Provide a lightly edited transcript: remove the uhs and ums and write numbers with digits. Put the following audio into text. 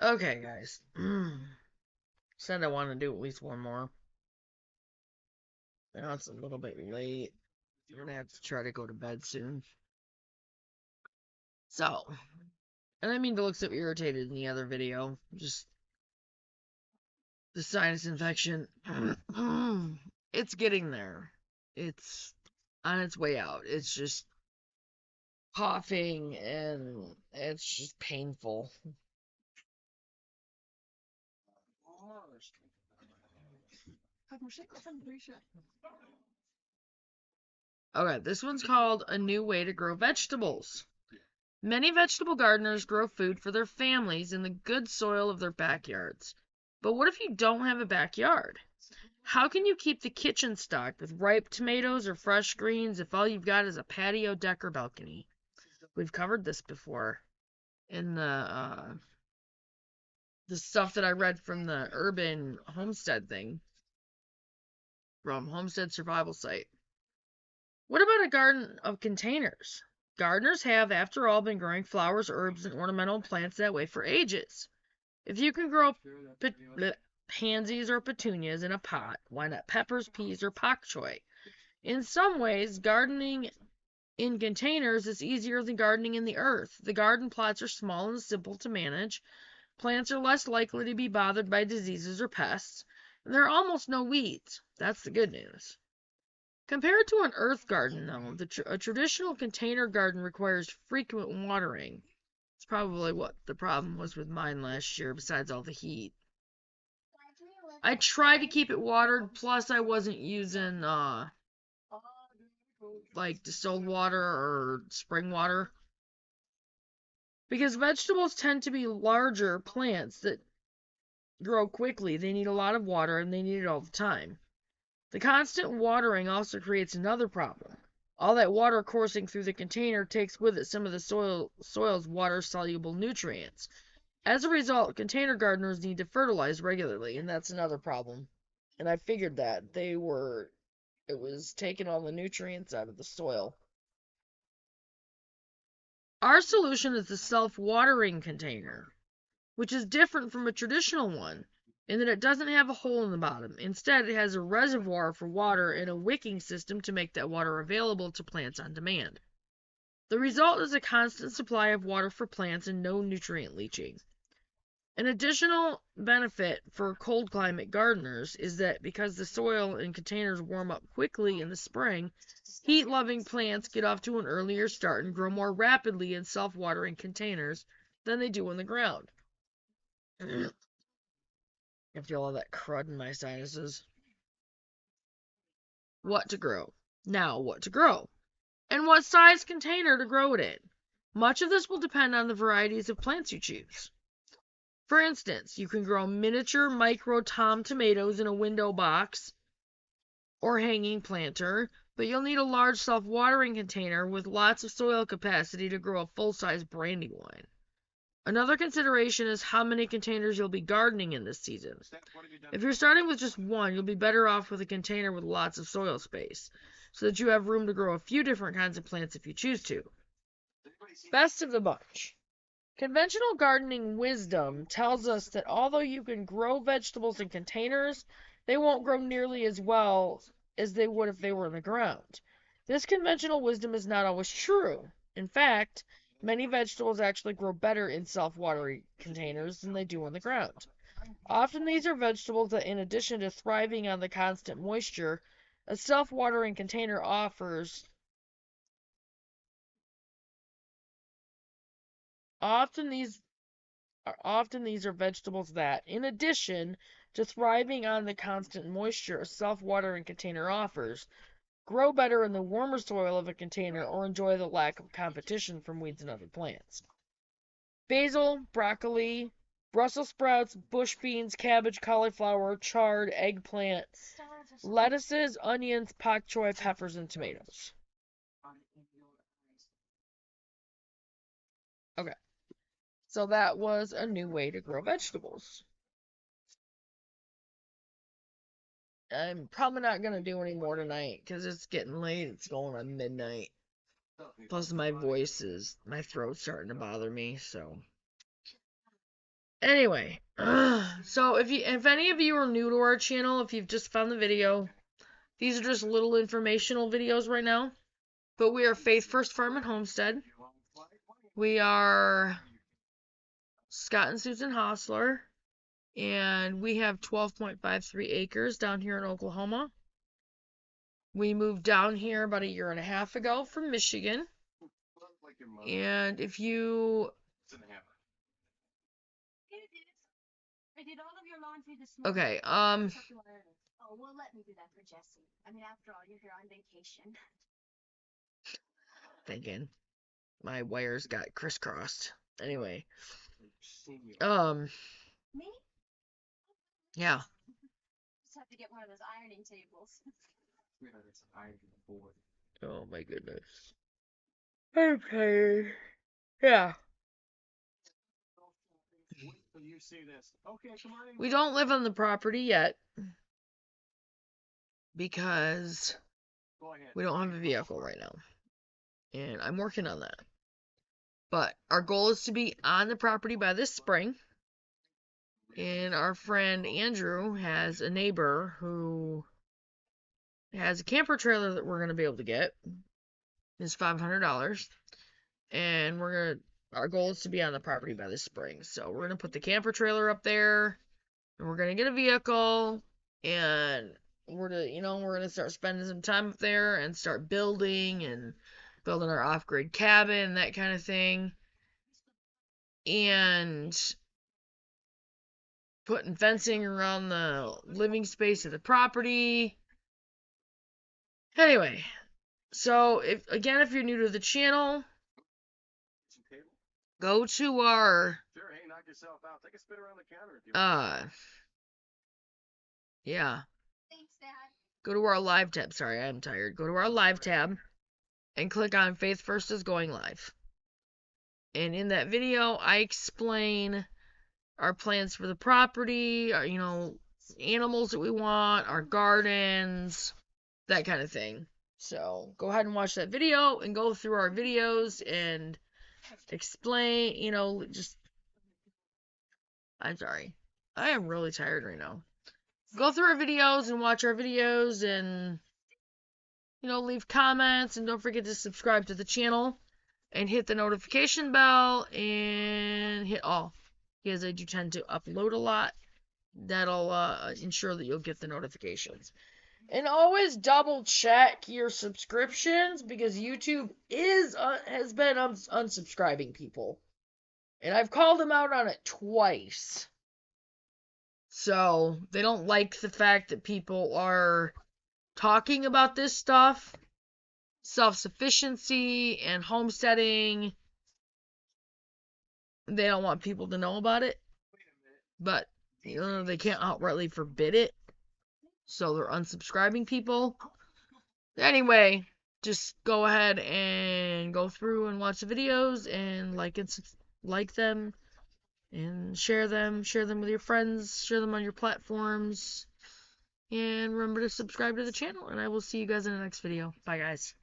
Okay, guys. Said I want to do at least one more. Now it's a little bit late. I'm gonna have to try to go to bed soon. So, and I mean to look so irritated in the other video. Just the sinus infection. It's getting there. It's on its way out. It's just coughing and it's just painful. Okay, this one's called A New Way to Grow Vegetables. Many vegetable gardeners grow food for their families in the good soil of their backyards. But what if you don't have a backyard? How can you keep the kitchen stocked with ripe tomatoes or fresh greens if all you've got is a patio, deck, or balcony? We've covered this before in the stuff that I read from the urban homestead thing from Homestead Survival Site. What about a garden of containers? Gardeners have, after all, been growing flowers, herbs, and ornamental plants that way for ages. If you can grow pansies or petunias in a pot, why not peppers, peas, or pak choi? In some ways, gardening in containers is easier than gardening in the earth. The garden plots are small and simple to manage. Plants are less likely to be bothered by diseases or pests, and there are almost no weeds. That's the good news. Compared to an earth garden, though, a traditional container garden requires frequent watering. It's probably what the problem was with mine last year, besides all the heat. I tried to keep it watered, plus I wasn't using like distilled water or spring water. Because vegetables tend to be larger plants that grow quickly. They need a lot of water and they need it all the time. The constant watering also creates another problem. All that water coursing through the container takes with it some of the soil's water-soluble nutrients. As a result, container gardeners need to fertilize regularly, and that's another problem. And I figured that it was taking all the nutrients out of the soil. Our solution is the self-watering container, which is different from a traditional one in that it doesn't have a hole in the bottom. Instead, it has a reservoir for water and a wicking system to make that water available to plants on demand. The result is a constant supply of water for plants and no nutrient leaching. An additional benefit for cold climate gardeners is that because the soil in containers warm up quickly in the spring, heat-loving plants get off to an earlier start and grow more rapidly in self-watering containers than they do in the ground. I feel all that crud in my sinuses. What to grow? Now, what to grow? And what size container to grow it in? Much of this will depend on the varieties of plants you choose. For instance, you can grow miniature micro tom tomatoes in a window box or hanging planter, but you'll need a large self-watering container with lots of soil capacity to grow a full-size brandywine. Another consideration is how many containers you'll be gardening in this season. If you're starting with just one, you'll be better off with a container with lots of soil space, so that you have room to grow a few different kinds of plants if you choose to. Best of the bunch. Conventional gardening wisdom tells us that although you can grow vegetables in containers, they won't grow nearly as well as they would if they were in the ground. This conventional wisdom is not always true. In fact, many vegetables actually grow better in self-watering containers than they do on the ground. Often these are vegetables that, in addition to thriving on the constant moisture, a self-watering container offers. Often these are vegetables that, in addition to thriving on the constant moisture a self-watering container offers, grow better in the warmer soil of a container or enjoy the lack of competition from weeds and other plants. Basil, broccoli, Brussels sprouts, bush beans, cabbage, cauliflower, chard, eggplant, lettuces, onions, pak choi, peppers, and tomatoes. Okay, so that was a new way to grow vegetables. I'm probably not going to do any more tonight because it's getting late. It's going on midnight. Plus, my throat's starting to bother me, so. Anyway, so if any of you are new to our channel, if you've just found the video, these are just little informational videos right now. But we are Faith First Farm and Homestead. We are Scott and Susan Hostler, and we have 12.53 acres down here in Oklahoma. We moved down here about 1.5 years ago from Michigan. And if you... I did all of your laundry this morning. Okay, Oh, well, let me do that for Jesse. I mean, after all, you're here on vacation. Thinking. My wires got crisscrossed. Anyway. Me? Yeah. Just have to get one of those ironing tables. Oh my goodness. Okay. Yeah. We don't live on the property yet because we don't have a vehicle right now. And I'm working on that. But our goal is to be on the property by this spring. And our friend Andrew has a neighbor who has a camper trailer that we're going to be able to get. It's $500. And our goal is to be on the property by this spring. So we're going to put the camper trailer up there. And we're going to get a vehicle. And we're going to start spending some time up there and start building our off-grid cabin, that kind of thing. And putting fencing around the living space of the property. Anyway, so if you're new to the channel, go to our Thanks, Dad. go to our live tab. Sorry, I'm tired. Go to our live tab and click on Faith First is going live. And in that video, I explain our plans for the property, our, animals that we want, our gardens, that kind of thing. So go ahead and watch that video and go through our videos and explain, I'm sorry. I am really tired right now. Go through our videos and watch our videos and, leave comments, and don't forget to subscribe to the channel and hit the notification bell and hit all, because I do tend to upload a lot. That'll ensure that you'll get the notifications. And always double check your subscriptions, because YouTube has been unsubscribing people. And I've called them out on it twice. So, they don't like the fact that people are talking about this stuff. Self-sufficiency and homesteading. They don't want people to know about it. But, they can't outrightly forbid it. So they're unsubscribing people. Anyway, just go ahead and go through and watch the videos and like them and share them with your friends, share them on your platforms, and remember to subscribe to the channel, and I will see you guys in the next video. Bye guys.